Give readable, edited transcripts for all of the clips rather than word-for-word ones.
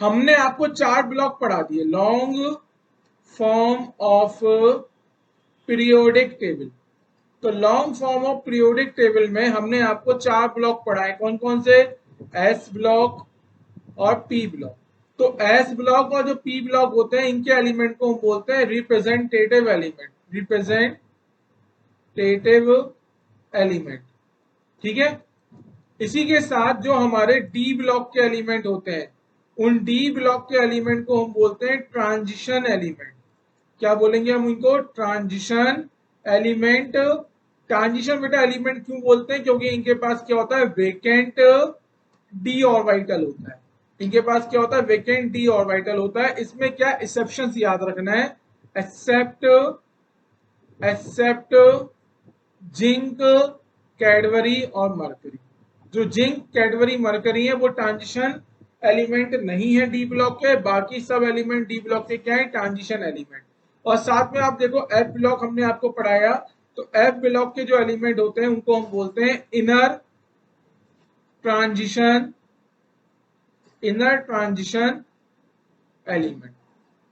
हमने आपको 4 ब्लॉक पढ़ा दिए, long form of periodic table. तो long form of periodic table में हमने आपको 4 ब्लॉक पढ़ाए, कौन कौन से? एस ब्लॉक और पी ब्लॉक। तो एस ब्लॉक और जो पी ब्लॉक होते हैं, इनके एलिमेंट को हम बोलते हैं रिप्रेजेंटेटिव एलिमेंट, रिप्रेजेंटेटिव एलिमेंट, ठीक है। इसी के साथ जो हमारे डी ब्लॉक के एलिमेंट होते हैं, उन डी ब्लॉक के एलिमेंट को हम बोलते हैं ट्रांजिशन एलिमेंट। क्या बोलेंगे हम उनको? Transition element. ट्रांजिशन बेटा एलिमेंट क्यों बोलते हैं? क्योंकि इनके पास क्या होता है? वेकेंट डी ऑर्बिटल होता है। इनके पास क्या होता है? वेकेंट डी ऑर्बिटल होता है। इसमें क्या एक्सेप्शंस याद रखना है, एक्सेप्ट जिंक, कैडबरी और मरकरी। जो जिंक, कैडबरी, मरकरी है वो ट्रांजिशन एलिमेंट नहीं है डी ब्लॉक के, बाकी सब एलिमेंट डी ब्लॉक के क्या है? Transition element. और साथ में आप देखो एफ ब्लॉक हमने आपको पढ़ाया, तो एफ ब्लॉक के जो एलिमेंट होते हैं उनको हम बोलते हैं इनर ट्रांजिशन एलिमेंट।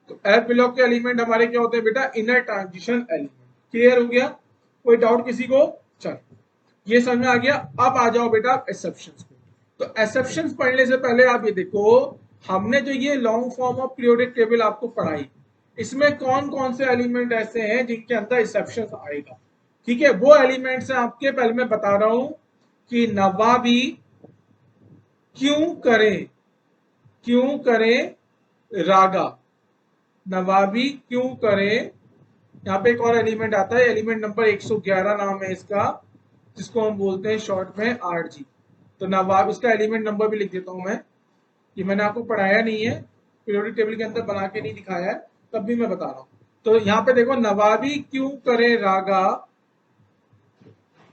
तो एफ ब्लॉक के एलिमेंट हमारे क्या होते हैं बेटा? Inner transition element. क्लियर हो गया? कोई डाउट किसी को? चलो ये समझ में आ गया। अब आ जाओ बेटा एक्सेप्शंस को। तो एक्सेप्शंस पढ़ने से पहले आप ये देखो, हमने जो ये long form of periodic table आपको पढ़ाई, इसमें कौन कौन से एलिमेंट ऐसे हैं जिनके अंदर एक्सेप्शंस आएगा, ठीक है। वो एलिमेंट्स हैं आपके, पहले मैं बता रहा हूं कि नवाबी क्यों करें रागा, नवाबी क्यों करें। यहाँ पे एक और एलिमेंट आता है, एलिमेंट नंबर 111 नाम है इसका, जिसको हम बोलते हैं शॉर्ट में आरजी। तो नवाब, इसका एलिमेंट नंबर भी लिख देता हूं मैं, ये मैंने आपको पढ़ाया नहीं है, पीरियोडिक टेबल के अंदर बना के नहीं दिखाया है, तब भी मैं बता रहा हूं। तो यहाँ पे देखो, नवाबी क्यों करे रागा,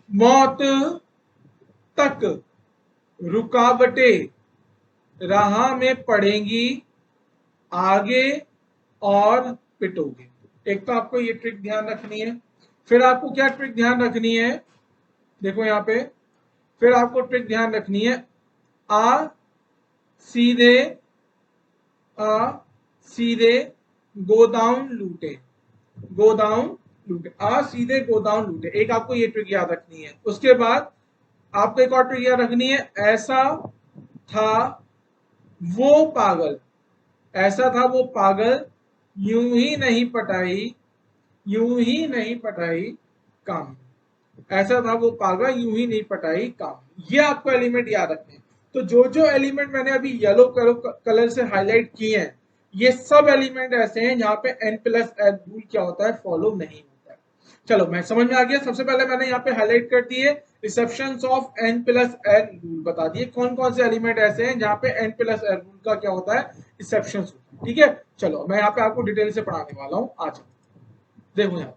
मौत तक रुकावटें राह में पड़ेंगी, आगे और पिटोगे। एक तो आपको ये ट्रिक ध्यान रखनी है, फिर आपको क्या ट्रिक ध्यान रखनी है? देखो यहाँ पे, फिर आपको ट्रिक ध्यान रखनी है, आ सीधे गोदाउन लूटे, आ सीधे गोदाउन लूटे। एक आपको ये ट्रिक याद रखनी है। उसके बाद आपको एक और ट्रिक याद रखनी है, ऐसा था वो पागल, यूं ही नहीं पटाई काम, ऐसा था वो पागल यूं ही नहीं पटाई काम। ये आपको एलिमेंट याद रखने हैं। तो जो जो एलिमेंट मैंने अभी येलो कलर से हाईलाइट किए हैं, ये सब एलिमेंट ऐसे हैं जहां पे n+n रूल क्या होता है? फॉलो नहीं होता है। चलो मैं समझ में आ गया। सबसे पहले मैंने यहाँ पे हाईलाइट कर दिए रिसेप्शंस ऑफ n+n रूल, बता दिए कौन कौन से एलिमेंट ऐसे हैं जहां पे n+n रूल का क्या होता है? रिसेप्शंस होता है, ठीक है। चलो मैं यहाँ पे आपको डिटेल से पढ़ाने वाला हूँ, आ जाओ। देखो यहाँ पे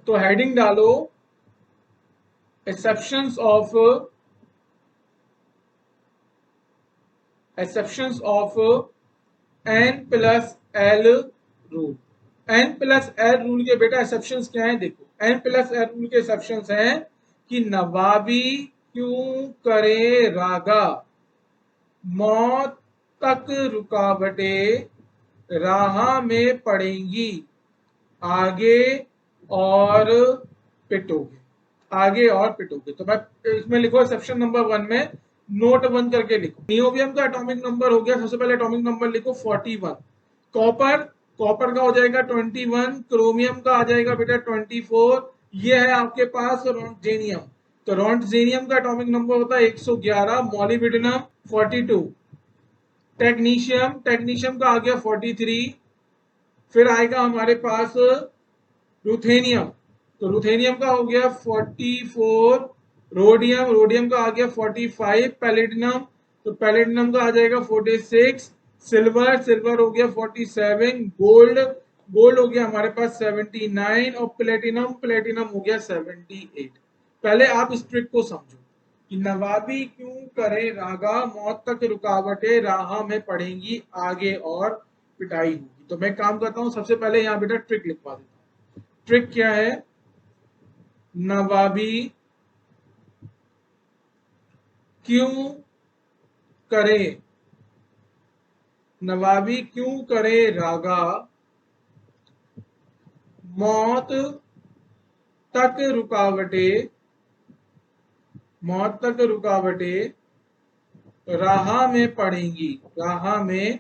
तो हेडिंग डालो, exceptions of n+l rule. n+l rule के बेटा एक्सेप्शंस क्या है? देखो n+l रूल के एक्सेप्शंस हैं कि नवाबी क्यों करे रागा, मौत तक रुकावटें राह में पड़ेंगी, आगे और पिटोगे, तो मैं इसमें लिखो एक्सेप्शन नंबर 1 में नोट 1 करके लिखो। नियोबियम का एटॉमिक नंबर हो गया, सबसे पहले एटॉमिक नंबर लिखो 41। कॉपर का हो जाएगा 21, क्रोमियम का आ जाएगा बेटा 24। ये है आपके पास रोंटजेनियम, तो रोंटजेनियम का एटॉमिक नंबर होता है 111, मॉलिब्डेनम 42, टेक्नीशियम का आ गया 43, फिर आएगा हमारे पास रुथेनियम, तो रुथेनियम का हो गया 44, रोडियम का आ गया 45, पैलेडिनम, तो पैलेडिनम का आ जाएगा 46, सिल्वर हो गया 47, गोल्ड हो गया हमारे पास 79 और प्लेटिनम हो गया 78। पहले आप इस ट्रिक को समझो कि नवाबी क्यों करे रागा, मौत तक रुकावटें राह में पड़ेंगी, आगे और पिटाई होगी। तो मैं काम करता हूं, सबसे पहले यहाँ बेटा ट्रिक लिखवा देता हूं। ट्रिक क्या है? नवाबी क्यों करे नवाबी क्यों करे रागा, मौत तक रुकावटें, मौत तक रुकावटें राह में पड़ेंगी, राह में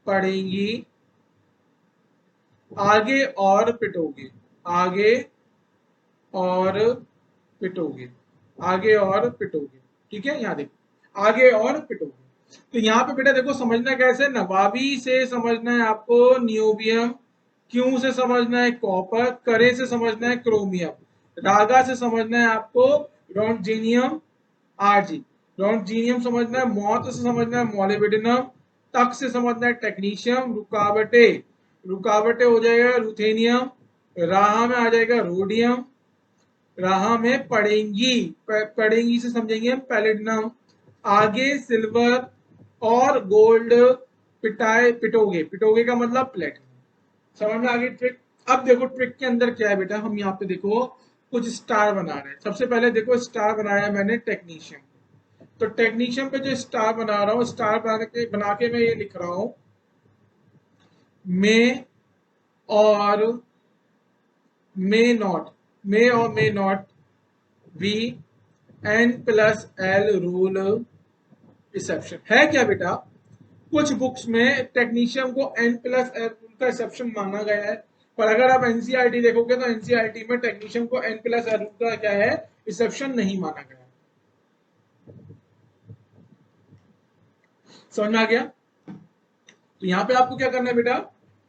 पड़ेंगी, आगे और पिटोगे, आगे और पिटोगे, आगे और पिटोगे। ठीक है, यहाँ देखो आगे और पिटोगे। तो यहाँ पे बेटा देखो समझना कैसे, नवाबी से समझना है आपको नियोबियम, क्यों से समझना है कॉपर, करे से समझना है क्रोमियम, रागा से समझना है आपको रोंजीनियम आरजी, रोंजीनियम समझना है, मौत से समझना है मोलिब्डेनम, तक से समझना है टेक्नीशियम, रुकावटें, रुकावटें हो जाएगा रुथेनियम, राह में आ जाएगा रोडियम, राह में पड़ेंगी, पड़ेंगी से समझेंगे हम पैलेडिनम, आगे सिल्वर और गोल्ड, पिटाए पिटोगे, पिटोगे का मतलब प्लेटिनम। समझ में आ गई ट्रिक। अब देखो ट्रिक के अंदर क्या है बेटा, हम यहाँ पे देखो कुछ स्टार बना रहे हैं। सबसे पहले देखो स्टार बनाया मैंने टेक्नीशियम, तो टेक्नीशियम पे जो स्टार बना रहा हूँ, स्टार बना के मैं ये लिख रहा हूँ मे और मे नॉट, मे और मे नॉट वी n plus l rule reception है क्या बेटा। कुछ बुक्स में टेक्नीशियम को एन प्लस एल रूल का रिसेप्शन माना गया है, पर अगर आप एनसीईआरटी देखोगे तो एनसीईआरटी में टेक्नीशियम को एन प्लस एल रूल का क्या है रिसेप्शन नहीं माना गया। समझ में आ गया। तो यहाँ पे आपको क्या करना है बेटा,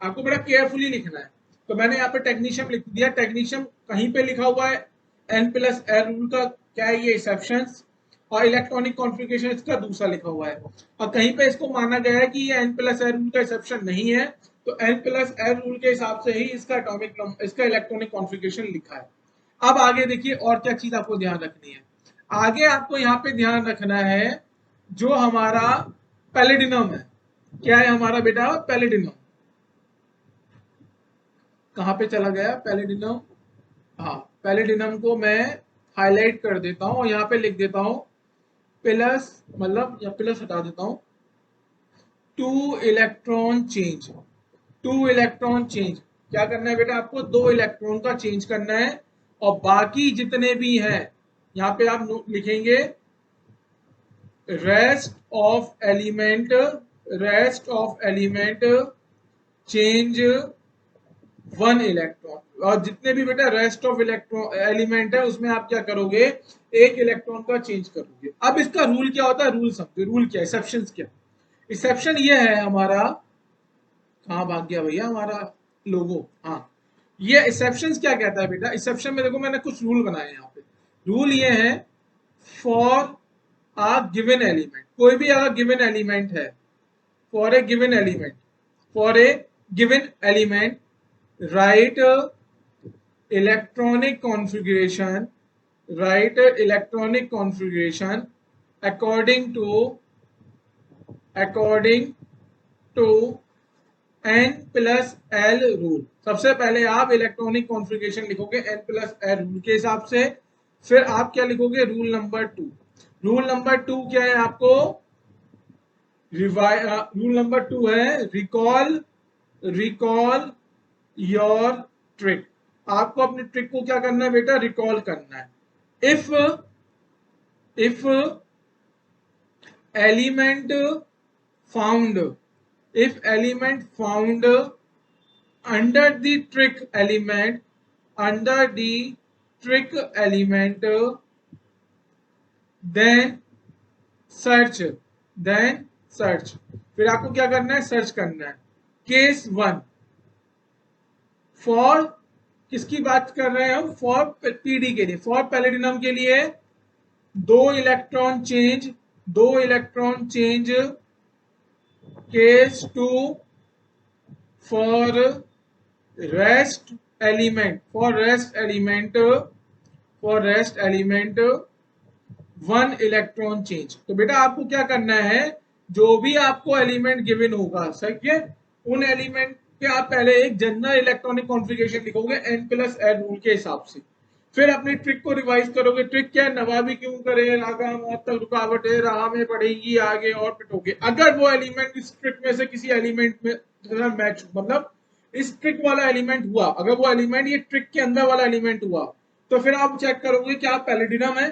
आपको बड़ा केयरफुली लिखना है। तो मैंने यहाँ पे टेक्नीशियम लिख दिया, टेक्नीशियम कहीं पे लिखा हुआ है एन प्लस एल रूल का क्या है ये एक्सेप्शंस, और इलेक्ट्रॉनिक कॉन्फ़िगरेशन इसका दूसरा लिखा हुआ है, और कहीं पे इसको माना गया है कि ये एन प्लस एल रूल का एक्सेप्शन नहीं है, तो एन प्लस एल रूल के हिसाब से ही इसका एटॉमिक नंबर, इसका इलेक्ट्रॉनिक कॉन्फ़िगरेशन लिखा है। अब आगे देखिए और क्या चीज आपको ध्यान रखनी है, आगे आपको यहाँ पे ध्यान रखना है जो हमारा पैलेडिनम है, क्या है हमारा बेटा पैलेडिनम, कहाँ पे चला गया पैलेडिनम, हाँ पैलेडिनम को मैं हाईलाइट कर देता हूँ और यहाँ पे लिख देता हूँ प्लस, मतलब या प्लस हटा देता हूँ, 2 इलेक्ट्रॉन चेंज, 2 इलेक्ट्रॉन चेंज, क्या करना है बेटा आपको 2 इलेक्ट्रॉन का चेंज करना है, और बाकी जितने भी हैं यहाँ पे आप लिखेंगे rest of element, rest of element change 1 electron, और जितने भी बेटा रेस्ट ऑफ इलेक्ट्रॉन एलिमेंट है उसमें आप क्या करोगे 1 इलेक्ट्रॉन का चेंज करोगे। अब इसका रूल क्या होता है, रूल समझो, रूल क्या, एक्सेप्शन क्या, एक्सेप्शन ये है हमारा, कहाँ भाग गया भैया हमारा लोगो, हाँ ये एक्सेप्शन क्या कहता है बेटा, एक्सेप्शन में देखो मैंने कुछ रूल बनाए यहाँ पे, रूल ये है फॉर आ गिवन एलिमेंट, कोई भी अगर गिवन एलिमेंट है, for a given element, for a given element write electronic configuration, write electronic configuration according to n plus l rule. सबसे पहले आप इलेक्ट्रॉनिक कॉन्फ़िगरेशन लिखोगे n प्लस एल रूल के हिसाब से, फिर आप क्या लिखोगे रूल नंबर 2, रूल नंबर 2 क्या है आपको रूल नंबर 2 है रिकॉल, रिकॉल योर ट्रिक, आपको अपनी ट्रिक को क्या करना है बेटा रिकॉल करना है। If element found, if element found under the trick element, under the trick element then search, then search, फिर आपको क्या करना है सर्च करना है। केस 1 फॉर किसकी बात कर रहे हैं हम, फॉर पीडी के लिए, फॉर पैलेडिनम के लिए 2 electron change, 2 electron change, case 2 for rest element, for rest element, for rest element 1 electron change. तो बेटा आपको क्या करना है, जो भी आपको एलिमेंट गिवन होगा सही है, उन एलिमेंट कि आप पहले एक जनरल इलेक्ट्रॉनिक कॉन्फ़िगरेशन लिखोगे n प्लस एल रूल के हिसाब से, फिर अपनी ट्रिक को रिवाइज करोगे। ट्रिक क्या है? नवाबी क्यों करे रागा मौत तक रुकावट है, राह में पड़ेगी आगे और पिटोगे। अगर वो एलिमेंट इस ट्रिक में से किसी एलिमेंट में मैच, मतलब इस ट्रिक वाला एलिमेंट हुआ, अगर वो एलिमेंट ये ट्रिक के अंदर वाला एलिमेंट हुआ, तो फिर आप चेक करोगे क्या पैलेडिनम है।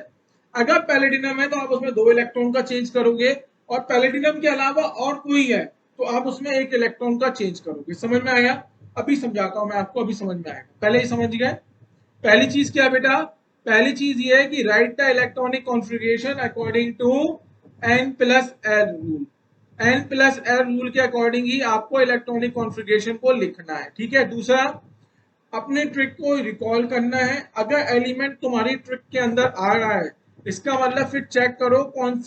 अगर पैलेडिनम है तो आप उसमें 2 इलेक्ट्रॉन का चेंज करोगे, और पैलेडिनम के अलावा और कोई है तो आप उसमें 1 इलेक्ट्रॉन का चेंज करोगे। समझ में आया? अभी समझाता हूं मैं आपको, अभी समझ में आएगा। पहले ही समझ गए। पहली चीज क्या बेटा? पहली चीज ये है कि write the electronic configuration according to n plus l rule. n plus l rule के अकॉर्डिंग ही आपको इलेक्ट्रॉनिक कॉन्फ़िगरेशन को लिखना है। ठीक है। दूसरा, अपने ट्रिक को रिकॉल करना है। अगर एलिमेंट तुम्हारी ट्रिक के अंदर आ रहा है, इसका मतलब फिर चेक करो कौन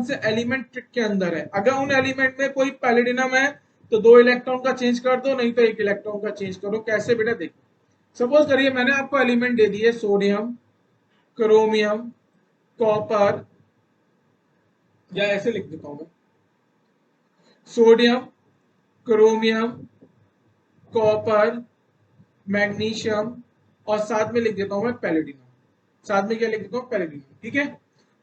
से एलिमेंट ट्रिक के अंदर है। अगर उन एलिमेंट में कोई पैलेडिनम है तो 2 इलेक्ट्रॉन का चेंज कर दो, नहीं तो 1 इलेक्ट्रॉन का चेंज करो। कैसे बेटा? देखो, सपोज करिए मैंने आपको एलिमेंट दे दिए सोडियम, क्रोमियम, कॉपर, या ऐसे लिख देता हूं मैं, सोडियम, क्रोमियम, कॉपर, मैग्नीशियम, और साथ में लिख देता हूं मैं पैलेडिनम। साथ में क्या लिख देता हूं? पैलेडिनम। ठीक है।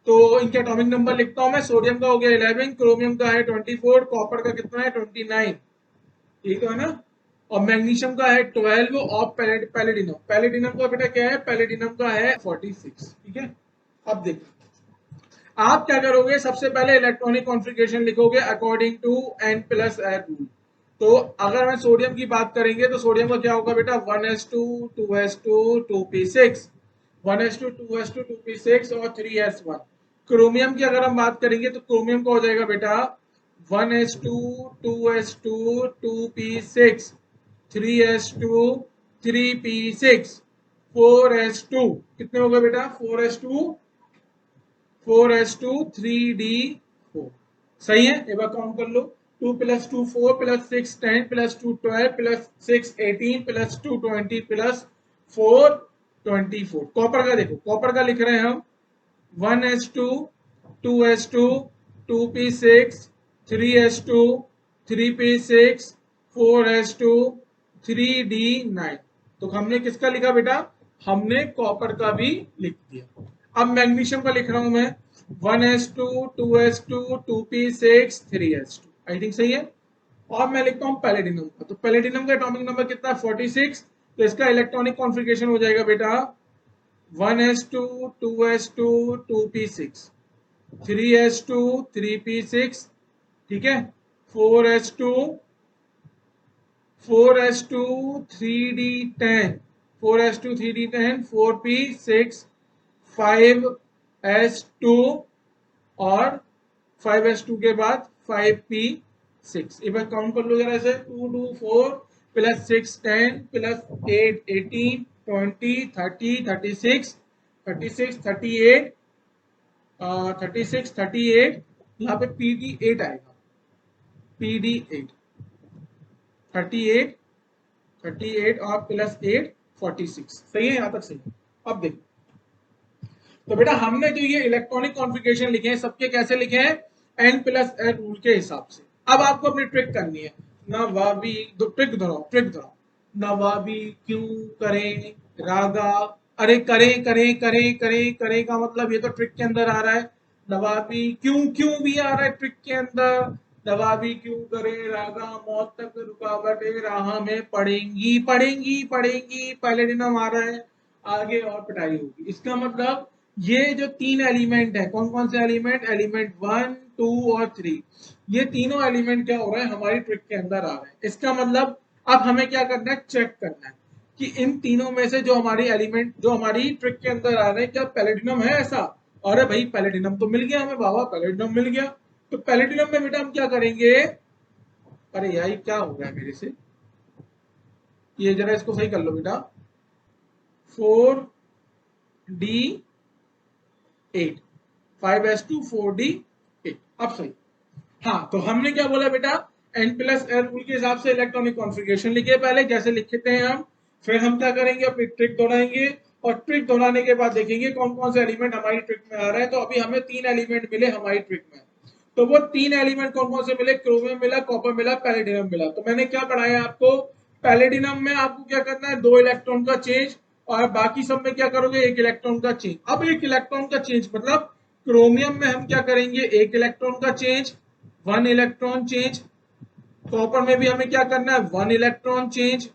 तो इनके एटॉमिक नंबर लिखता हूं मैं। सोडियम का हो गया 11, क्रोमियम का है 24, कॉपर का कितना है 29। ठीक है ना? और मैग्नीशियम का है 12, और पैलेडिनम, पैलेडिनम का बेटा क्या है? पैलेडिनम का है 46। ठीक है। अब देखो, आप क्या करोगे? सबसे पहले इलेक्ट्रॉनिक कॉन्फ़िगरेशन लिखोगे according to n plus l rule. तो अगर मैं सोडियम की बात करेंगे तो सोडियम का क्या होगा बेटा? 1s2 2s2 2p6, 1s2 2s2 2p6 और 3s1। क्रोमियम की अगर हम बात करेंगे तो क्रोमियम का हो जाएगा बेटा 1s2 2s2 2p6, 3s2 3p6, 4s2, कितने हो गए बेटा? 4s2 4s2 3d4। सही है? एक बार काउंट कर लो। 2 plus 2 4 plus 6 10 plus 2 12 plus 6 18 plus 2 20 plus 4 24। Copper का देखो, कॉपर का लिख रहे हैं हम 1s2 2s2 2p6 3s2 3p6 4s2 3d9। तो हमने किसका लिखा बेटा? हमने कॉपर का भी लिख दिया। अब मैग्नीशियम का लिख रहा हूं मैं 1s2 2s2 2p6 3s2। I think सही है। और मैं लिखता हूं पैलेडिनम का। तो पैलेडिनम का एटॉमिक नंबर कितना है? 46। तो इसका इलेक्ट्रॉनिक कॉन्फ़िगरेशन हो जाएगा बेटा 1s2 2s2 2p6, 3s2 3p6, ठीक है, 4s2 4s2 3d10, 4s2 3d10 4p6 5s2 और 5s2 के बाद 5p6। एक बार काउंट कर लो जरा से। 2 2 4 प्लस 6 10 प्लस 8 18 20 30 36 36 38 36 38, यहाँ पे PD8 आएगा। PD8 38 38 और प्लस 8 46। सही है? यहाँ तक सही है। अब देखो, तो बेटा हमने जो ये इलेक्ट्रॉनिक कॉन्फ़िगरेशन लिखे हैं सबके कैसे लिखे हैं? n प्लस एल रूल के हिसाब से। अब आपको अपनी ट्रिक करनी है। नवाबी, दो ट्रिक दोहराओ, ट्रिक दोहराओ। नवाबी क्यों करें रागा, अरे करें करें करें करें करें का मतलब ये तो ट्रिक के अंदर आ रहा है। नवाबी क्यों क्यों भी आ रहा है ट्रिक के अंदर। नवाबी क्यों करें रागा मौत तक रुकावटें राह में पड़ेंगी पड़ेंगी पड़ेंगी, पैलेडिनम आ रहा है आगे और पिटाई होगी। इसका मतलब ये जो 3 एलिमेंट है, कौन कौन से एलिमेंट? एलिमेंट 1 2 और 3, ये तीनों एलिमेंट क्या हो रहे हैं? हमारी ट्रिक के अंदर आ रहे हैं। इसका मतलब अब हमें क्या करना है? चेक करना है कि इन तीनों में से जो हमारी एलिमेंट जो हमारी ट्रिक के अंदर आ रहे हैं क्या पैलेडिनम है ऐसा? अरे भाई पैलेडिनम तो मिल गया हमें, बाबा पैलेडिनम मिल गया। तो पैलेडिनम में बेटा हम क्या करेंगे? अरे यार क्या हो रहा है मेरे से, ये जरा इसको सही कर लो बेटा। 4d8 5s2 4d8। अब सही। हाँ, तो हमने क्या बोला बेटा? n प्लस एल रूल के हिसाब से इलेक्ट्रॉनिक कॉन्फ़िगरेशन लिखे पहले, जैसे लिखते हैं हम। फिर हम क्या करेंगे? अपनी ट्रिक दोहराएंगे, और ट्रिक दोहराने के बाद देखेंगे कौन कौन से एलिमेंट हमारी ट्रिक में आ रहा है। तो अभी हमें 3 एलिमेंट मिले हमारी ट्रिक में। तो वो 3 एलिमेंट कौन कौन से मिले? क्रोमियम मिला, कॉपर मिला, पैलेडिनम मिला। तो मैंने क्या पढ़ाया आपको? पैलेडिनम में आपको क्या करना है? 2 इलेक्ट्रॉन का चेंज, और बाकी सब में क्या करोगे, एक इलेक्ट्रॉन का चेंज। अब एक इलेक्ट्रॉन का चेंज मतलब क्रोमियम में हम क्या करेंगे, एक इलेक्ट्रॉन का चेंज, 1 इलेक्ट्रॉन चेंज। कॉपर में भी हमें क्या करना है, 1 इलेक्ट्रॉन चेंज।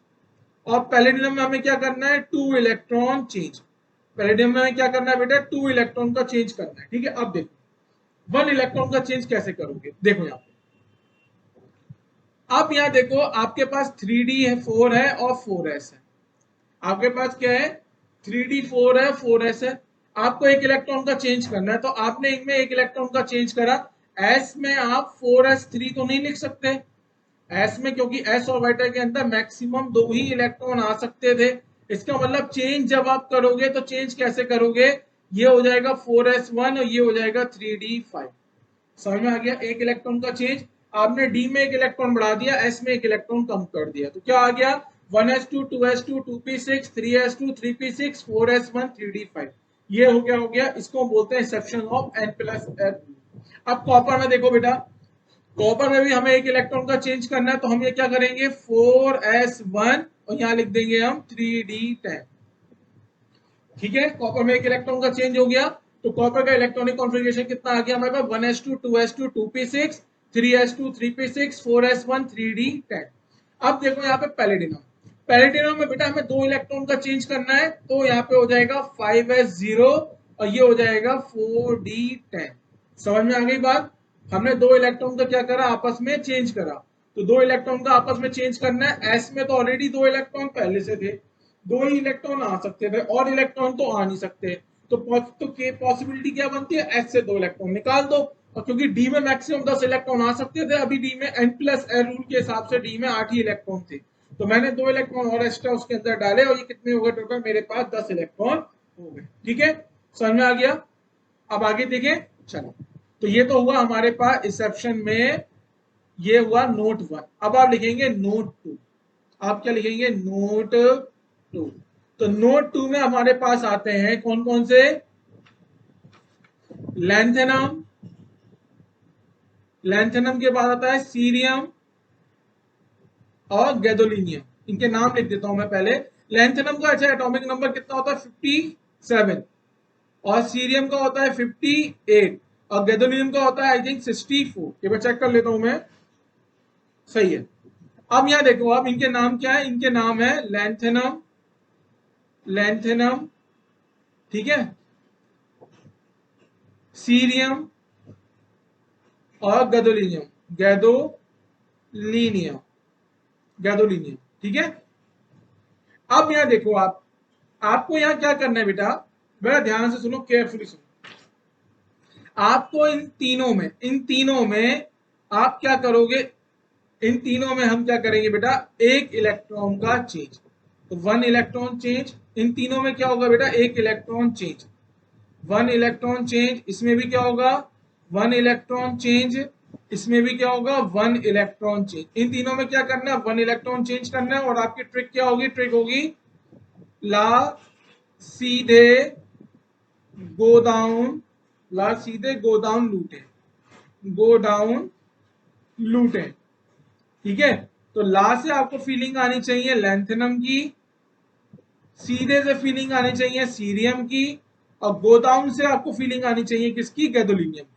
और पैलेडियम में हमें क्या करना है, 2 इलेक्ट्रॉन चेंज। पैलेडियम में हमें क्या करना है बेटा, 2 इलेक्ट्रॉन का चेंज करना है। ठीक है, अब देखो 1 इलेक्ट्रॉन का चेंज कैसे करोगे, देखो यहाँ पे। अब यहाँ देखो आपके पास 3d है, 4 है और 4s है। आपके पास क्या है, 3d 4 है, 4s है। आपको एक इलेक्ट्रॉन का चेंज करना है, तो आपने इनमें एक इलेक्ट्रॉन का चेंज करा। s में आप 4s3 तो नहीं लिख सकते s में, क्योंकि s ऑर्बिटल के अंदर मैक्सिमम 2 ही इलेक्ट्रॉन आ सकते थे। इसका मतलब चेंज जब आप करोगे तो चेंज कैसे करोगे, ये हो जाएगा 4s1 और ये हो जाएगा 3d5। समझ में आ गया, एक इलेक्ट्रॉन का चेंज। आपने डी में एक इलेक्ट्रॉन बढ़ा दिया, एस में एक इलेक्ट्रॉन कम कर दिया, तो क्या आ गया, 1s2 2s2 2p6 3s2 3p6 4s1 3d5। ये हो गया, इसको बोलते हैं एक्सेप्शन ऑफ n+n। अब कॉपर में देखो बेटा, कॉपर में भी हमें एक इलेक्ट्रॉन का चेंज करना है, तो हम ये क्या करेंगे, 4s1 और यहां लिख देंगे हम 3d10। ठीक है, कॉपर में एक इलेक्ट्रॉन का चेंज हो गया, तो कॉपर का इलेक्ट्रॉनिक कॉन्फ़िगरेशन कितना आ गया हमारे पास, 1s2 2s2 2p6 3s2 3p6 4s1 3d10। अब देखो यहाँ पे पैलेडियम, पैलेडियम में बेटा हमें 2 इलेक्ट्रॉन का चेंज करना है, तो यहाँ पे हो जाएगा 5s0 और ये हो जाएगा 4d10। समझ में आ गई बात, हमने 2 इलेक्ट्रॉन का क्या करा, आपस में चेंज करा। तो 2 इलेक्ट्रॉन का आपस में चेंज करना है, एस में तो ऑलरेडी 2 इलेक्ट्रॉन पहले से थे, 2 ही इलेक्ट्रॉन आ सकते थे और इलेक्ट्रॉन तो आ नहीं सकते। तो पॉसिबिलिटी क्या बनती है, एस से 2 इलेक्ट्रॉन निकाल दो। और क्योंकि डी में मैक्सिमम 10 इलेक्ट्रॉन आ सकते थे, अभी डी में n+n रूल के हिसाब से डी में 8 ही इलेक्ट्रॉन थे, तो मैंने 2 इलेक्ट्रॉन और एक्स्ट्रा उसके अंदर डाले और ये कितने हो गए टोटल, मेरे पास 10 इलेक्ट्रॉन हो गए। ठीक है, समझ में आ गया। अब आगे देखें, चलो, तो ये तो हुआ हमारे पास एक्सेप्शन में, ये हुआ नोट 1। अब आप लिखेंगे नोट 2। आप क्या लिखेंगे, नोट 2। तो नोट 2 में हमारे पास आते हैं कौन कौन से, लैंथेनम, लैंथेनम के बाद आता है सीरियम और गैदोलिनियम। इनके नाम लिख देता हूं मैं पहले। लैंथेनम का अच्छा एटॉमिक नंबर कितना होता है, 57, और सीरियम का होता है 58 और गैदोलिनियम का होता है आई थिंक 64। ये मैं चेक कर लेता हूं मैं, सही है। अब यहां देखो, अब इनके नाम क्या है, इनके नाम है लैंथेनम, लैंथेनम, ठीक है, सीरियम और गैदोलिनियम, गैदोलिनियम, गैदोलिनियम। ठीक है, अब यहां देखो आप, आपको यहां क्या करना है बेटा, बड़ा ध्यान से सुनो, केयरफुली सुनो। आपको इन तीनों में आप क्या करोगे, इन तीनों में हम क्या करेंगे बेटा, एक इलेक्ट्रॉन का चेंज, तो 1 इलेक्ट्रॉन चेंज। इन तीनों में क्या होगा बेटा, एक इलेक्ट्रॉन चेंज, 1 इलेक्ट्रॉन चेंज। इसमें भी क्या होगा, 1 इलेक्ट्रॉन चेंज। इसमें भी क्या होगा, 1 इलेक्ट्रॉन चेंज। इन तीनों में क्या करना है, 1 इलेक्ट्रॉन चेंज करना है। और आपकी ट्रिक क्या होगी, ट्रिक होगी ला सीधे गो डाउन, ला सीधे गो डाउन लूटे, गो डाउन लूटे। ठीक है, तो ला से आपको फीलिंग आनी चाहिए लैंथेनम की, सीधे से फीलिंग आनी चाहिए सीरियम की, और गोदाउन से आपको फीलिंग आनी चाहिए किसकी, गैदोलिनियम की।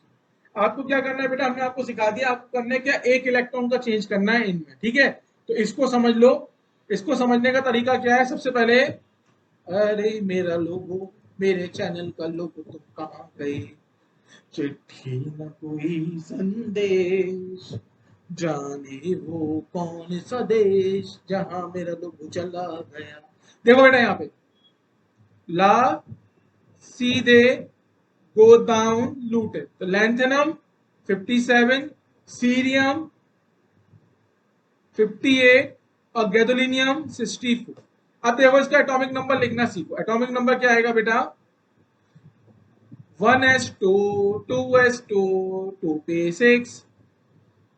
आपको क्या करना है बेटा, हमने आपको सिखा दिया, आपको करना है क्या, एक इलेक्ट्रॉन का चेंज करना है इनमें। ठीक है, तो इसको समझ लो। इसको समझने का तरीका क्या है, सबसे पहले, अरे मेरा लोगो, मेरे चैनल का लोगो तुम कहाँ गए, चिट्ठी न कोई संदेश, जाने वो कौन सा देश जहां मेरा लोगो चला गया। देखो बेटा यहाँ पे, ला सीधे गो डाउन लूटेड, तो लैंथेनम 57, सीरियम 58 और गैदोलिनियम 64। अब देखो इसका एटॉमिक नंबर लिखना सीखो। एटॉमिक नंबर क्या आएगा बेटा, 1s2 2s2 2p6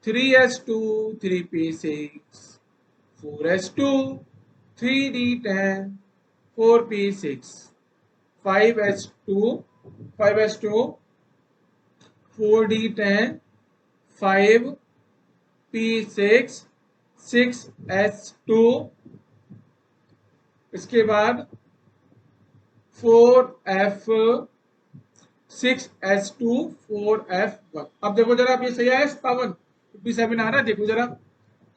3s2 3p6 4s2 3d10 4p6 5s2 5s2 4d10 5p6 6s2, इसके बाद 4f 6s2 4f1। अब देखो जरा, अब ये सही आया 57, 57 आ रहा है, देखो जरा।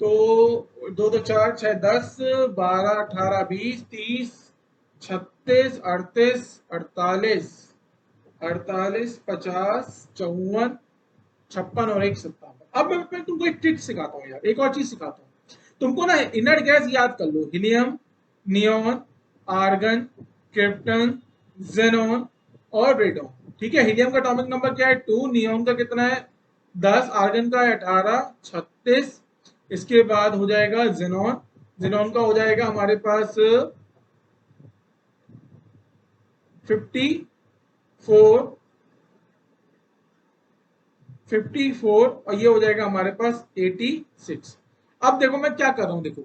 तो 2 2 4 6 10 12 18 20 30 36 38 48 48 50 54 56 और 1 57। अब मैं तुमको एक ट्रिक सिखाता हूँ यार, एक और चीज सिखाता हूँ तुमको ना। इनर्ट गैस याद कर लो, helium, neon, argon, krypton, xenon और रेडॉन। ठीक है, हीलियम का एटॉमिक नंबर क्या है 2, नियॉन का कितना है 10, आर्गन का है 18 36, इसके बाद हो जाएगा जेनॉन, जेनॉन का हो जाएगा हमारे पास 54 54 और ये हो जाएगा हमारे पास 86। अब देखो मैं क्या कर रहा हूं, देखो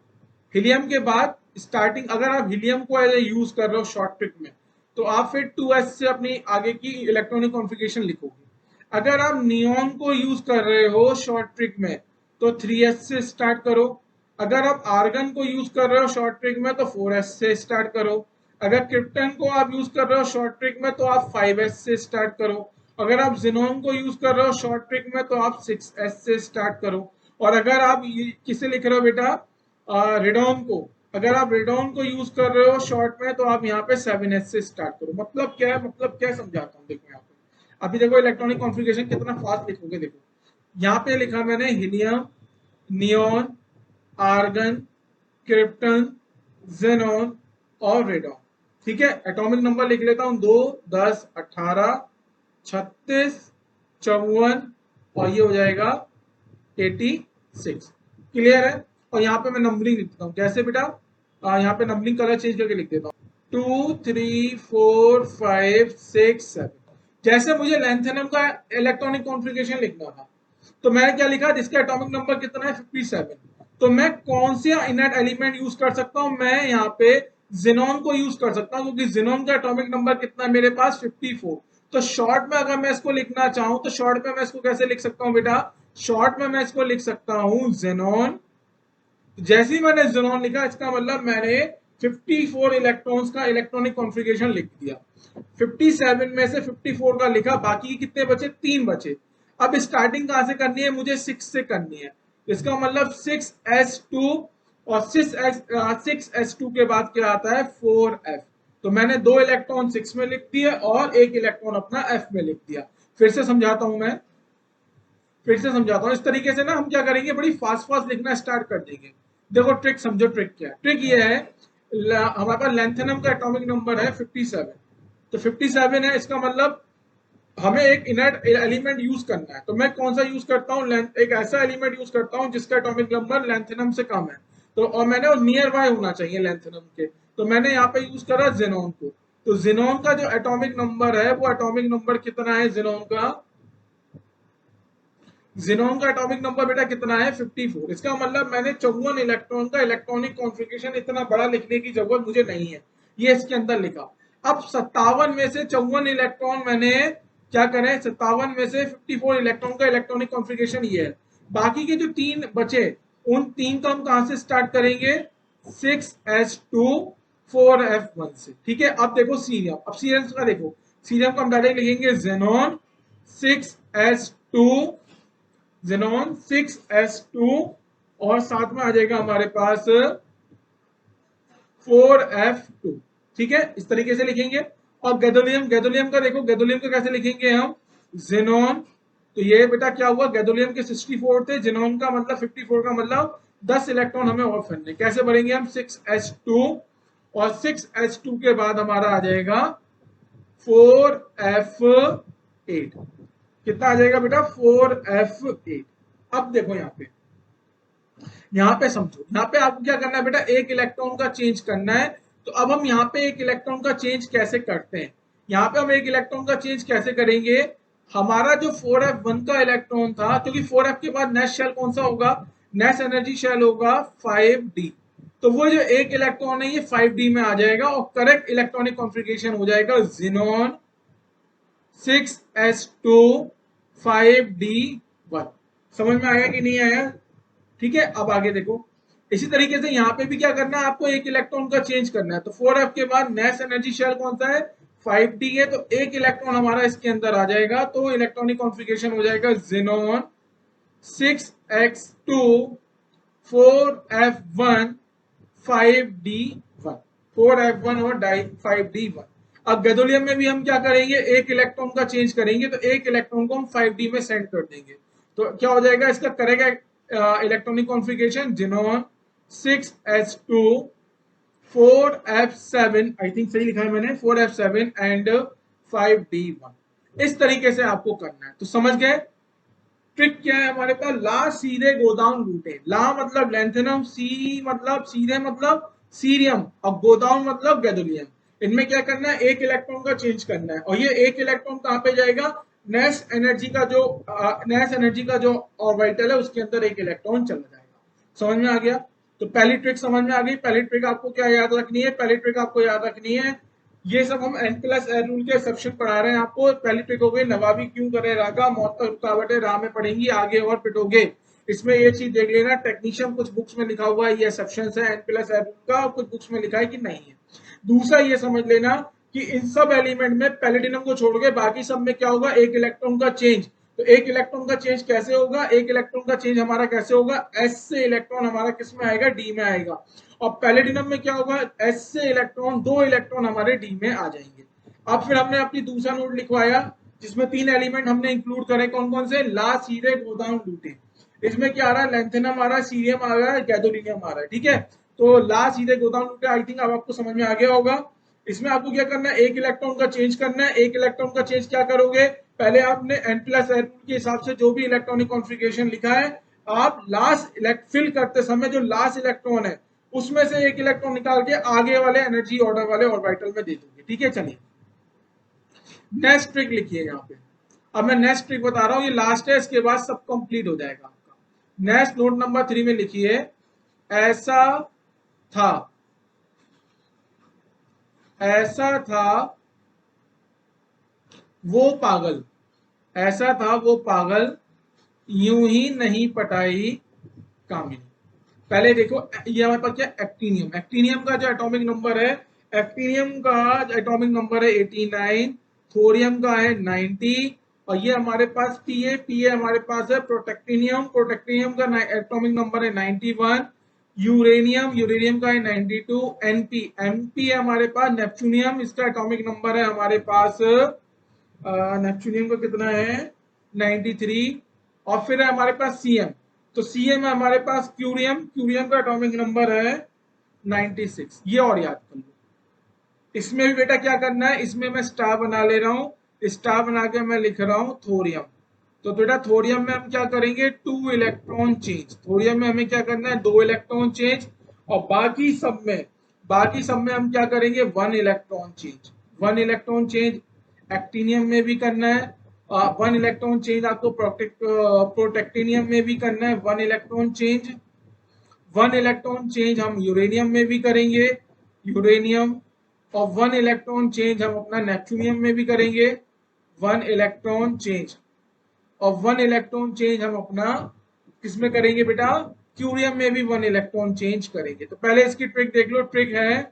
हीलियम के बाद स्टार्टिंग, अगर आप हीलियम को एज ए यूज कर रहे हो शॉर्ट ट्रिक में, तो आप फिर 2s से अपनी आगे की इलेक्ट्रॉनिक कॉन्फ़िगरेशन लिखोगे। अगर आप नियॉन को यूज कर रहे हो शॉर्ट ट्रिक में, तो 3s से स्टार्ट करो। अगर आप आर्गन को यूज कर रहे हो शॉर्ट ट्रिक में, तो 4s से स्टार्ट करो। अगर क्रिप्टन को आप यूज कर रहे हो शॉर्ट ट्रिक में, तो आप 5s से स्टार्ट करो। अगर आप जिनोन को यूज कर रहे हो शॉर्ट ट्रिक में, तो आप 6s से स्टार्ट करो। और अगर आप किसे लिख रहे हो बेटा, रेडॉन को, अगर आप रेडॉन को यूज कर रहे हो शॉर्ट में, तो आप यहाँ पे 7s से स्टार्ट करो। मतलब क्या है, मतलब क्या समझाता हूँ, देखो यहाँ पे अभी देखो इलेक्ट्रॉनिक कॉन्फ़िगरेशन कितना फास्ट लिखोगे। देखो यहाँ पे लिखा मैंने helium, neon, argon, krypton, xenon और रेडॉन। ठीक है, एटॉमिक नंबर लिख लेता हूं 2 10 18 36 54 और ये हो जाएगा 86। क्लियर है। और यहाँ पे मैं नंबरिंग लिख देता हूँ, कैसे बेटा, यहाँ पे नंबरिंग कलर चेंज करके लिख देता हूँ 2 3 4 5 6 7। जैसे मुझे लेंथेनम का इलेक्ट्रॉनिक कॉन्फ़िगरेशन लिखना था, तो मैंने क्या लिखा, जिसका एटॉमिक नंबर कितना है 57। तो मैं कौन से इनर्ट एलिमेंट यूज कर सकता हूं, मैं यहाँ पे जिनोन को यूज कर सकता हूं, क्योंकि जिनोन का एटॉमिक नंबर कितना है मेरे पास 54। तो शॉर्ट में अगर मैं इसको लिखना चाहूं, तो शॉर्ट में मैं इसको कैसे लिख सकता हूं बेटा, शॉर्ट में मैं इसको लिख सकता हूं जेनॉन। जैसे ही मैंने जेनॉन लिखा, इसका मतलब मैंने 54 इलेक्ट्रॉन्स का इलेक्ट्रॉनिक कॉन्फ़िगरेशन लिख दिया। 57 में से 54 का लिखा, बाकी कितने बचे, 3 बचे। अब स्टार्टिंग कहां से करनी है, मुझे 6 से करनी है। इसका मतलब 6s2 और 6s2 के बाद क्या आता है 4f। तो मैंने 2 इलेक्ट्रॉन 6 में लिख दिए और 1 इलेक्ट्रॉन अपना f में लिख दिया। फिर से समझाता हूं मैं, फिर से समझाता हूं। इस तरीके से ना हम क्या करेंगे, बड़ी फास्ट फास्ट लिखना स्टार्ट कर देंगे। देखो ट्रिक समझो, ट्रिक क्या है, ट्रिक ये है, हमारे पास लेंथेनम का एटॉमिक नंबर है 57। तो 57 है, इसका मतलब हमें एक इनर्ट एलिमेंट यूज करना है। तो मैं कौन सा यूज करता हूँ, एक ऐसा एलिमेंट यूज करता हूँ जिसका एटॉमिक नंबर लेंथेनम से कम है। तो और मैंने नियर बाय होना चाहिए लेंथेनम के, तो मैंने यहाँ पे यूज करा जेनॉन को। तो जेनॉन का जो एटॉमिक नंबर है, वो एटॉमिक नंबर कितना है जेनॉन का, जेनॉन का एटॉमिक नंबर बेटा कितना है 54। इसका मतलब मैंने 54 इलेक्ट्रॉन का इलेक्ट्रॉनिक कॉन्फ़िगरेशन, इतना बड़ा लिखने की जरूरत मुझे नहीं है, ये इसके अंदर लिखा। अब 57 में से 54 इलेक्ट्रॉन मैंने क्या करें, 57 में से 54 इलेक्ट्रॉन का इलेक्ट्रॉनिक कॉन्फ़िगरेशन ये है। बाकी के जो 3 बचे, उन 3 का हम कहां से स्टार्ट करेंगे, 6s2 4f1 से। ठीक है, अब देखो सीरियम, अब सीरियम का देखो, सीरियम को हम डायरेक्ट लिखेंगे जेनॉन 6s2, जेनॉन 6s2 और साथ में आ जाएगा हमारे पास 4f2। ठीक है, इस तरीके से लिखेंगे। और गैडोलियम, गैडोलियम का देखो, गैडोलियम का कैसे लिखेंगे हम, जेनॉन। तो ये बेटा क्या हुआ, गैडोलियम के 64 थे, जेनॉन का मतलब 54 का मतलब 10 इलेक्ट्रॉन हमें और भरने। कैसे भरेंगे हम, 6s2 और 6s2 के बाद हमारा आ जाएगा 4f8। कितना आ जाएगा बेटा 4f8। अब देखो यहाँ पे समझो, यहाँ पे आपको क्या करना है बेटा, एक इलेक्ट्रॉन का चेंज करना है। तो अब हम यहाँ पे एक इलेक्ट्रॉन का चेंज कैसे करते हैं, यहाँ पे हम एक इलेक्ट्रॉन का चेंज कैसे करेंगे, हमारा जो 4f1 का इलेक्ट्रॉन था, क्योंकि 4f के बाद नेक्स्ट शेल कौन सा होगा, नेक्स्ट एनर्जी शेल होगा 5d। तो वो जो एक इलेक्ट्रॉन है ये 5d में आ जाएगा और करेक्ट इलेक्ट्रॉनिक कॉन्फ़िगरेशन हो जाएगा जेनॉन 6s2 5d1। समझ में आया कि नहीं आया। ठीक है, अब आगे देखो, इसी तरीके से यहाँ पे भी क्या करना है, आपको एक इलेक्ट्रॉन का चेंज करना है। तो 4f के बाद नेक्स्ट एनर्जी शेल कौन सा है 5d है, तो एक इलेक्ट्रॉन हमारा इसके अंदर आ जाएगा, तो इलेक्ट्रॉनिक कॉन्फ़िगरेशन हो जाएगा xenon 6x2 4f1 5d1, 4f1 और 5d1। अब गैडोलियम में भी हम क्या करेंगे, एक इलेक्ट्रॉन का चेंज करेंगे, तो एक इलेक्ट्रॉन को हम 5d में सेंड कर देंगे, तो क्या हो जाएगा इसका करेगा electronic configuration xenon 6s2 4f7, I think सही लिखा है मैंने, 4f7 एंड 5d1। इस तरीके से आपको करना है, तो समझ गए। ट्रिक क्या है हमारे पास, ला सीधे गोदाउन लूटे। ला मतलब लेंथेनम, सी मतलब सीधे मतलब सीरियम, और गोदाउन मतलब गैडोलियम। इनमें क्या करना है, एक इलेक्ट्रॉन का चेंज करना है, और ये एक इलेक्ट्रॉन कहाँ पे जाएगा, नेस एनर्जी का जो ऑर्बिटल है उसके अंदर एक इलेक्ट्रॉन चला जाएगा। समझ में आ गया। तो पहली ट्रिक समझ में आ गई। पहली ट्रिक आपको क्या याद रखनी है, पहली ट्रिक आपको याद रखनी है, ये सब हम n+r रूल के एक्सेप्शन पढ़ा रहे हैं आपको। पहली ट्रिक हो गई, नवाबी क्यों करे रागा, मौत तक रुकावटें राह में पड़ेंगी, आगे और पिटोगे। इसमें ये चीज देख लेना, टेक्नीशियन कुछ बुक्स में लिखा हुआ है ये एक्सेप्शन है n+r रूल का, कुछ बुक्स में लिखा है कि नहीं है। दूसरा ये समझ लेना कि इन सब एलिमेंट में पैलेडिनम को छोड़ के बाकी सब में क्या होगा, एक इलेक्ट्रॉन का चेंज। तो एक इलेक्ट्रॉन का चेंज कैसे होगा, एक इलेक्ट्रॉन का चेंज हमारा कैसे होगा, s से इलेक्ट्रॉन हमारा किस में आएगा, d में आएगा। और पैलेडिनम में क्या होगा, s से इलेक्ट्रॉन, 2 इलेक्ट्रॉन हमारे d में आ जाएंगे। अब फिर हमने अपनी दूसरा नोट लिखवाया जिसमें 3 एलिमेंट हमने इंक्लूड करे, कौन कौन से, ला सीधे गोदाउन लूटे। इसमें क्या आ रहा है, लेंथेनम आ रहा है, सीरियम आ रहा है, गैडोलिनियम आ रहा है, ठीक है। तो ला सीधे गोदाउन लूटे, आई थिंक अब आपको समझ में आ गया होगा। इसमें आपको क्या करना है, एक इलेक्ट्रॉन का चेंज करना है। एक इलेक्ट्रॉन का चेंज क्या करोगे, पहले आपने n+r रूल के हिसाब से जो भी इलेक्ट्रॉनिक कॉन्फ़िगरेशन लिखा है, आप लास्ट फिल करते समय जो लास्ट इलेक्ट्रॉन है उसमें से एक इलेक्ट्रॉन निकाल के आगे वाले एनर्जी ऑर्डर वाले ऑर्बिटल में दे दोगे, ठीक है। चलिए नेक्स्ट ट्रिक लिखिए यहाँ पे। अब मैं नेक्स्ट ट्रिक बता रहा हूँ, ये लास्ट है, इसके बाद सब कंप्लीट हो जाएगा आपका। नेक्स्ट नोट नंबर 3 में लिखिए, ऐसा था, ऐसा था वो पागल, ऐसा था वो पागल, यूं ही नहीं पटाई कामिनी। पहले देखो, ये हमारे पास क्या, एक्टिनियम। एक्टिनियम का जो एटॉमिक नंबर है, एक्टिनियम का एटॉमिक नंबर है 89, थोरियम का है 90, और ये हमारे पास पीए, पीए हमारे पास है प्रोटेक्टिनियम, प्रोटेक्टिनियम का एटॉमिक नंबर है 91, यूरेनियम, यूरेनियम का है 92, एनपी, एमपी है हमारे पास नेपच्यूनियम, इसका एटॉमिक नंबर है हमारे पास, नेपच्यूनियम का कितना है 93, और फिर है हमारे पास सीएम। तो सीएम है हमारे पास क्यूरियम, क्यूरियम का एटॉमिक नंबर है 96। ये और याद कर लो। इसमें भी बेटा क्या करना है, इसमें मैं स्टार बना ले रहा हूँ, स्टार बना के मैं लिख रहा हूँ थोरियम। तो बेटा थोरियम में हम क्या करेंगे, 2 इलेक्ट्रॉन चेंज। थोरियम में हमें क्या करना है, 2 इलेक्ट्रॉन चेंज, और बाकी सब में हम क्या करेंगे, 1 electron change, 1 electron change. Actinium में भी करना है 1 इलेक्ट्रॉन चेंज, आपको प्रोटेक्टिनियम में भी करना है 1 इलेक्ट्रॉन चेंज। 1 इलेक्ट्रॉन चेंज हम यूरेनियम में भी करेंगे, यूरेनियम। और 1 इलेक्ट्रॉन चेंज हम अपना नेपच्यूनियम में भी करेंगे, 1 इलेक्ट्रॉन चेंज। और 1 इलेक्ट्रॉन चेंज हम अपना किसमें करेंगे बेटा, क्यूरियम में भी 1 इलेक्ट्रॉन चेंज करेंगे। तो पहले इसकी ट्रिक देख लो। ट्रिक है,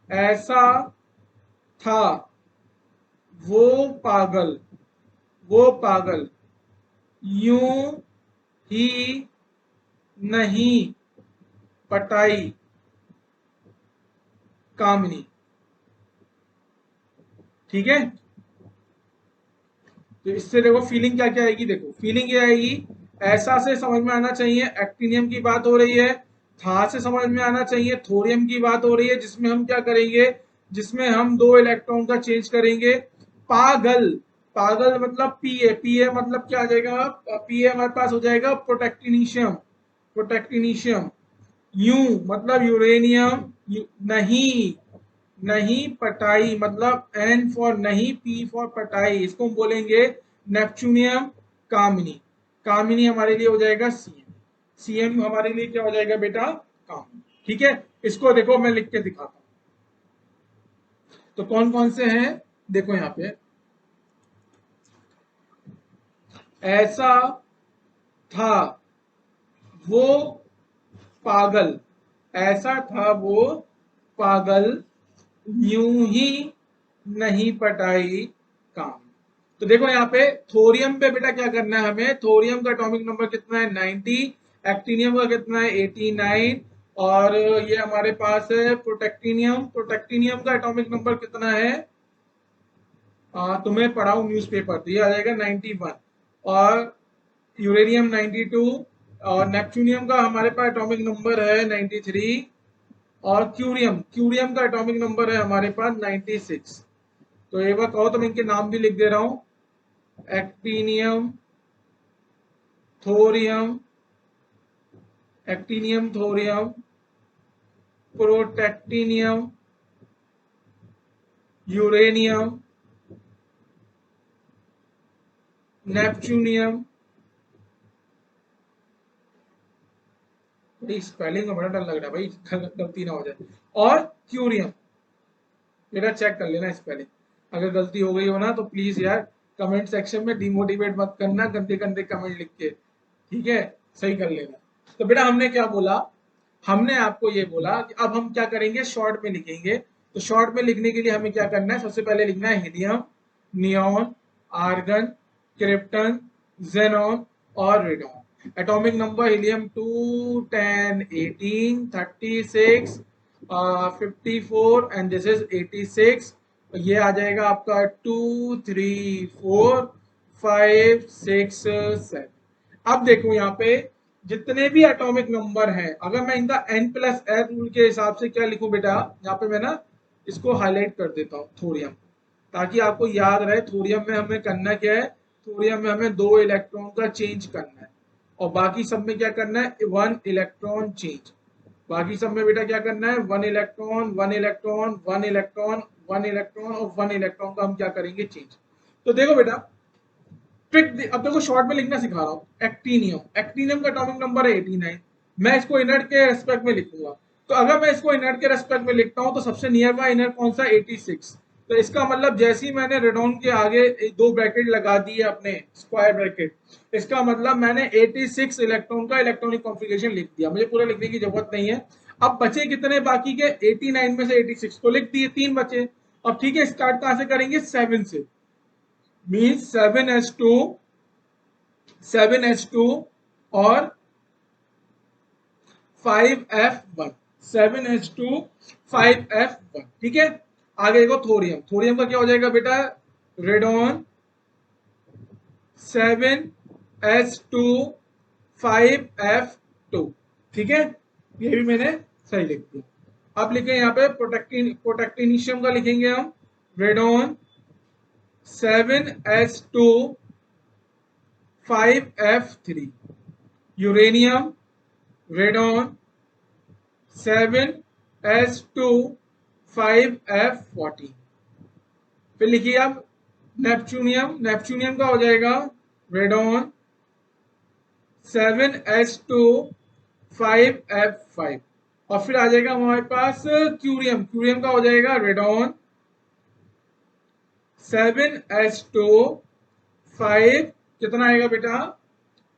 ऐसा था वो पागल, वो पागल यूं ही नहीं पटाई कामनी, ठीक है। तो इससे देखो फीलिंग क्या क्या आएगी, देखो फीलिंग ये आएगी, ऐसा से समझ में आना चाहिए एक्टिनियम की बात हो रही है, था से समझ में आना चाहिए थोरियम की बात हो रही है, जिसमें हम क्या करेंगे, जिसमें हम 2 इलेक्ट्रॉन का चेंज करेंगे। पागल, पागल मतलब पीए, पीए मतलब क्या आ जाएगा, पीए हमारे पास हो जाएगा प्रोटेक्टिनिशियम, प्रोटेक्टिनिशियम। यू मतलब यूरेनियम, नहीं, नहीं पटाई मतलब एन फॉर नहीं, पी फॉर पटाई, इसको हम बोलेंगे नेपच्यूनियम कामिनी। कामिनी हमारे लिए हो जाएगा सीएम, सीएम हमारे लिए क्या हो जाएगा बेटा, कामिनी, ठीक है। इसको देखो मैं लिख के दिखाता हूं, तो कौन कौन से हैं, देखो यहां पे, ऐसा था वो पागल, ऐसा था वो पागल, यूं ही नहीं पटाई काम। तो देखो यहाँ पे थोरियम पे बेटा क्या करना है हमें, थोरियम का एटॉमिक नंबर कितना है 90, एक्टिनियम का कितना है 89, और ये हमारे पास है प्रोटेक्टिनियम, प्रोटेक्टिनियम का एटॉमिक नंबर कितना है, तुम्हें पढ़ाऊं न्यूज़पेपर तो ये आ जाएगा 91, और यूरेनियम 92, और नेपच्यूनियम का हमारे पास एटॉमिक नंबर है 93, और क्यूरियम क्यूरियम का एटॉमिक नंबर है हमारे पास 96। तो एक बार कहो तो मैं इनके नाम भी लिख दे रहा हूं, actinium, thorium, actinium thorium, protactinium, uranium, neptunium, spelling में बड़ा डर लग रहा है भाई गलती ना हो जाए, और क्यूरियम। बेटा चेक कर लेना स्पेलिंग, अगर गलती हो गई हो ना तो प्लीज यार कमेंट सेक्शन में डिमोटिवेट मत करना गंदे गंदे कमेंट लिख के, ठीक है, सही कर लेना। तो बेटा हमने क्या बोला, हमने आपको ये बोला कि अब हम क्या करेंगे, शॉर्ट में लिखेंगे। तो शॉर्ट में लिखने के लिए हमें क्या करना है, सबसे पहले लिखना है helium, neon, argon, krypton, xenon और radon. Atomic number helium 2, 10, 18, 36, 54 and this is 86। ये आ जाएगा आपका 2, 3, 4, 5, 6, 7। अब देखो यहाँ पे जितने भी एटॉमिक नंबर हैं, अगर मैं इनका n प्लस r रूल के हिसाब से क्या लिखूं बेटा, यहाँ पे मैं ना इसको हाईलाइट कर देता हूँ थोरियम, ताकि आपको याद रहे थोरियम में हमें करना क्या है, थोरियम में हमें 2 इलेक्ट्रॉन का चेंज करना है, और बाकी सब में क्या करना है 1 इलेक्ट्रॉन चेंज। बाकी सब में बेटा क्या करना है 1 इलेक्ट्रॉन 1 इलेक्ट्रॉन 1 इलेक्ट्रॉन 1 इलेक्ट्रॉन और 1 इलेक्ट्रॉन का हम क्या करेंगे चेंज। तो देखो बेटा ट्रिक अब देखो शॉर्ट में लिखना सिखा रहा हूं, एक्टिनियम, एक्टिनियम का एटॉमिक नंबर है 89, मैं इसको इनर्ट के रेस्पेक्ट में लिखूंगा। तो अगर मैं इसको इनर्ट के रेस्पेक्ट में लिखता हूं तो सबसे नियर बाय इनर कौन सा 86। तो इसका मतलब जैसे ही मैंने रेडॉन के आगे 2 ब्रैकेट लगा दिए अपने स्क्वायर ब्रैकेट, इसका मतलब मैंने 86 इलेक्ट्रॉन का इलेक्ट्रॉनिक कॉन्फ़िगरेशन लिख दिया, मुझे पूरा लिखने की जरूरत नहीं है। अब बचे कितने बाकी के 89 में से 86 तो लिख दिए, 3 बचे। अब ठीक है, स्टार्ट कहां से करेंगे 7 से, मीन्स 7s2, 7h2 और 5f1, 7h2 5f1, ठीक है। आगे देखो थोरियम, थोरियम का क्या हो जाएगा बेटा, रेडॉन 7s2 5f2, ठीक है, ये भी मैंने सही लिख दिया। अब लिखे यहाँ पे प्रोटेक्टिनिशियम का लिखेंगे हम, radon 7s2 5f3, uranium, radon 7s2 5f14। फिर लिखिए आप नेपच्यूनियम, नेपच्यूनियम का हो जाएगा रेडॉन 7s2 5f5, और फिर आ जाएगा हमारे पास क्यूरियम, क्यूरियम का हो जाएगा रेडॉन 7s2 5, कितना आएगा बेटा,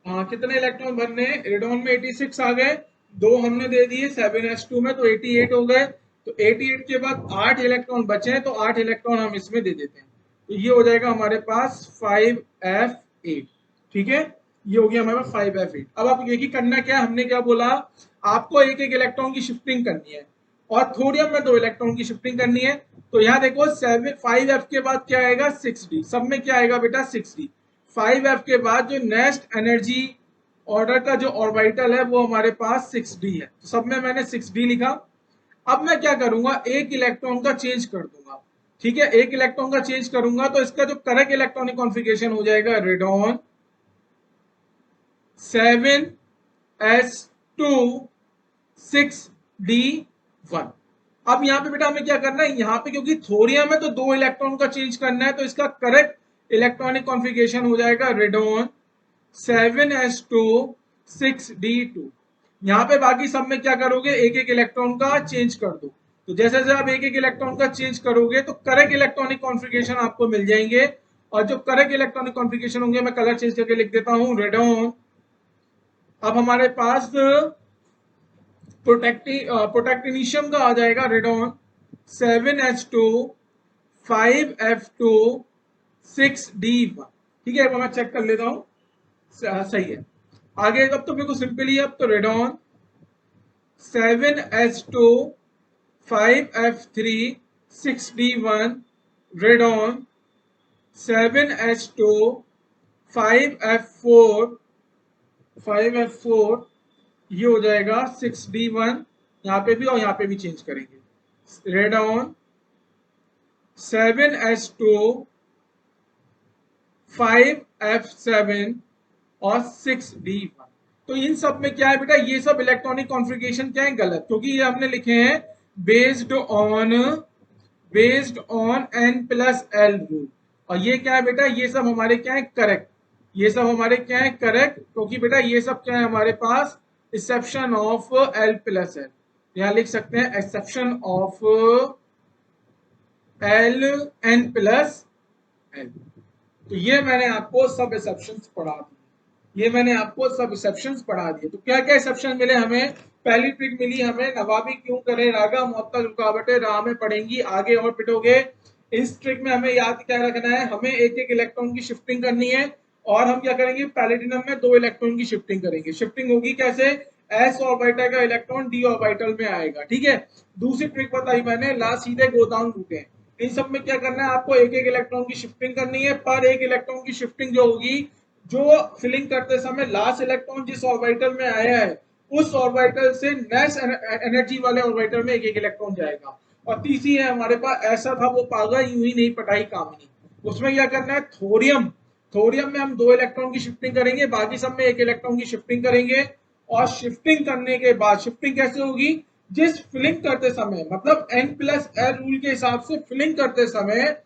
हाँ कितने इलेक्ट्रॉन भरने, रेडॉन में 86 आ गए, 2 हमने दे दिए 7s2 में तो 88 हो गए। तो 88 के बाद 8 इलेक्ट्रॉन बचे हैं, तो 8 इलेक्ट्रॉन हम इसमें दे देते हैं, तो ये हो जाएगा हमारे पास 5f8, ठीक है, ये हो गया हमारे पास 5f8। अब आप देखिए करना क्या, हमने क्या बोला, आपको एक एक इलेक्ट्रॉन की शिफ्टिंग करनी है, और थोरियम में 2 इलेक्ट्रॉन की शिफ्टिंग करनी है। तो यहाँ देखो 5f के बाद क्या आएगा 6d, सब में क्या आएगा बेटा 6d। 5f के बाद जो नेक्स्ट एनर्जी ऑर्डर का जो ऑर्बिटल है वो हमारे पास 6d है, तो सब में मैंने 6d लिखा। अब मैं क्या करूंगा, एक इलेक्ट्रॉन का चेंज कर दूंगा, ठीक है, एक इलेक्ट्रॉन का चेंज करूंगा तो इसका जो करेक्ट इलेक्ट्रॉनिक कॉन्फ़िगरेशन हो जाएगा रेडॉन 7s2 6d1। अब यहाँ पे बेटा हमें क्या करना है, यहाँ पे क्योंकि थोरियम है तो 2 इलेक्ट्रॉन का चेंज करना है, तो इसका करेक्ट इलेक्ट्रॉनिक कॉन्फ़िगरेशन हो जाएगा रेडॉन 7s2 6d2। यहाँ पे बाकी सब में क्या करोगे, एक एक इलेक्ट्रॉन का चेंज कर दो। तो जैसे जैसे आप एक एक इलेक्ट्रॉन का चेंज करोगे तो करेक्ट इलेक्ट्रॉनिक कॉन्फ़िगरेशन आपको मिल जाएंगे, और जो करेक्ट इलेक्ट्रॉनिक कॉन्फ़िगरेशन होंगे मैं कलर चेंज करके लिख देता हूँ रेडॉन। अब हमारे पास प्रोटेक्टिनिशियम का आ जाएगा रेडॉन 7s2 5F2 6D1। ठीक है, मैं चेक कर लेता हूँ सही है। आगे अब तो बिल्कुल सिंपल ही है। अब तो radon 7S2 5F3 6D1 radon 7H2 5F4 ये हो जाएगा 6D1। यहाँ पे भी और यहाँ पे भी चेंज करेंगे। रेडॉन 7H2 5F7 और 6D1। तो इन सब में क्या है बेटा, ये सब इलेक्ट्रॉनिक कॉन्फ़िगरेशन क्या है, गलत, क्योंकि ये हमने लिखे हैं बेस्ड ऑन n+l रूल। और ये क्या है बेटा, ये सब हमारे क्या है, करेक्ट। ये सब हमारे क्या है, करेक्ट, क्योंकि बेटा ये सब क्या है हमारे पास एक्सेप्शन ऑफ l+l। यहाँ लिख सकते हैं एक्सेप्शन ऑफ n+l। तो ये मैंने आपको सब एक्सेप्शंस पढ़ा दिए। ये मैंने आपको सब एक्सेप्शंस पढ़ा दिए। तो क्या क्या एक्सेप्शन मिले हमें? पहली ट्रिक मिली हमें, नवाबी क्यों करें रागा मुअत्तल रुकावटें राह में पड़ेंगी आगे और पिटोगे। इस ट्रिक में हमें याद क्या रखना है, हमें एक एक इलेक्ट्रॉन की शिफ्टिंग करनी है। और हम क्या करेंगे, पैलेडिनम में 2 इलेक्ट्रॉन की शिफ्टिंग करेंगे। शिफ्टिंग होगी कैसे, s ऑर्बिटल का इलेक्ट्रॉन d ऑर्बिटल में आएगा। ठीक है, दूसरी ट्रिक बताई मैंने, ला सीधे गोदाम रूटें। इन सब में क्या करना है, आपको एक एक इलेक्ट्रॉन की शिफ्टिंग करनी है। पर एक इलेक्ट्रॉन की शिफ्टिंग जो होगी, जो फिलिंग करते समय लास्ट इलेक्ट्रॉन जिस ऑर्बिटल में आया है उस ऑर्बिटल से नेक्स्ट एनर्जी वाले ऑर्बिटल में एक एक इलेक्ट्रॉन जाएगा। और तीसरी है हमारे पास, ऐसा था वो पागा यूं ही नहीं पटाई कामनी। उसमें क्या करना है, थोरियम। थोरियम में हम 2 इलेक्ट्रॉन की शिफ्टिंग करेंगे, बाकी सब में 1 इलेक्ट्रॉन की शिफ्टिंग करेंगे। और शिफ्टिंग करने के बाद, शिफ्टिंग कैसे होगी, जिस फिलिंग करते समय, मतलब n+l रूल के हिसाब से फिलिंग करते समय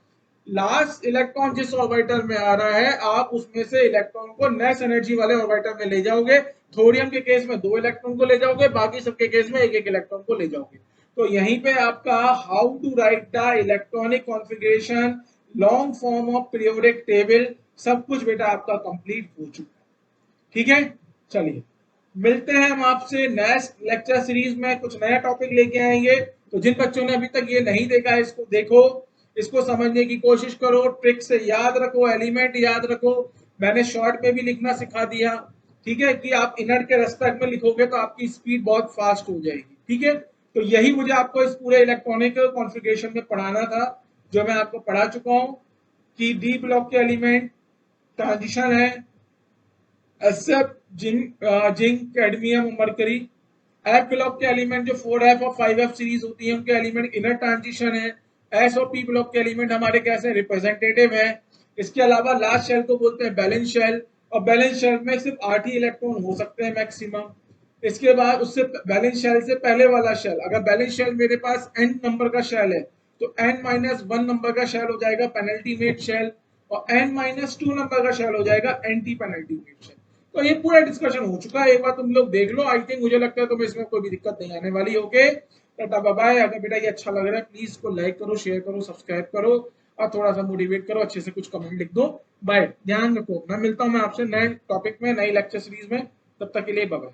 लास्ट इलेक्ट्रॉन जिस ऑर्बिटल में आ रहा है, आप उसमें से इलेक्ट्रॉन को नेक्स्ट एनर्जी वाले ऑर्बिटल में ले जाओगे। थोरियम के केस में 2 इलेक्ट्रॉन को ले जाओगे, बाकी सबके केस में एक एक इलेक्ट्रॉन को ले जाओगे। तो यहीं पे आपका how to write the electronic configuration, long form of periodic table, सब कुछ बेटा आपका कंप्लीट हो चुका है। ठीक है, चलिए मिलते हैं हम आपसे नेक्स्ट लेक्चर सीरीज में, कुछ नया टॉपिक लेके आएंगे। तो जिन बच्चों ने अभी तक ये नहीं देखा है, इसको देखो, इसको समझने की कोशिश करो, ट्रिक से याद रखो, एलिमेंट याद रखो। मैंने शॉर्ट में भी लिखना सिखा दिया। ठीक है, कि आप इनर्ट के रेस्पेक्ट में लिखोगे तो आपकी स्पीड बहुत फास्ट हो जाएगी। ठीक है, तो यही मुझे आपको इस पूरे इलेक्ट्रॉनिक कॉन्फ़िगरेशन में पढ़ाना था, जो मैं आपको पढ़ा चुका हूँ। कि डी ब्लॉक के एलिमेंट ट्रांजिशन है, except zinc cadmium mercury. F block के एलिमेंट जो 4F और 5F सीरीज होती है, उनके एलिमेंट इनर ट्रांजिशन है। एस और पी ब्लॉक के एलिमेंट हमारे कैसे, रिप्रेजेंटेटिव है। इसके अलावा लास्ट शेल को बोलते हैं बैलेंस शेल, और बैलेंस शेल में सिर्फ 8 ही इलेक्ट्रॉन हो सकते हैं मैक्सिमम। इसके बाद उससे बैलेंस शेल से पहले वाला शेल, अगर बैलेंस शेल मेरे पास n नंबर का शेल है, तो n-1 नंबर का शेल हो जाएगा पेनल्टीमेट शेल, और n-2 नंबर का शेल हो जाएगा एंटी पेनल्टीमेट शेल। तो ये पूरा डिस्कशन हो चुका है, एक बार तुम लोग देख लो। आई थिंक, मुझे लगता है तुम्हें इसमें कोई भी दिक्कत नहीं आने वाली। Okay, tata bye bye. अगर बेटा ये अच्छा लग रहा है, प्लीज इसको लाइक करो, शेयर करो, सब्सक्राइब करो, और थोड़ा सा मोटिवेट करो, अच्छे से कुछ कमेंट लिख दो। बाय, ध्यान रखो। मैं मिलता हूँ मैं आपसे नए टॉपिक में, नई लेक्चर सीरीज में। तब तक के लिए बाय बाय।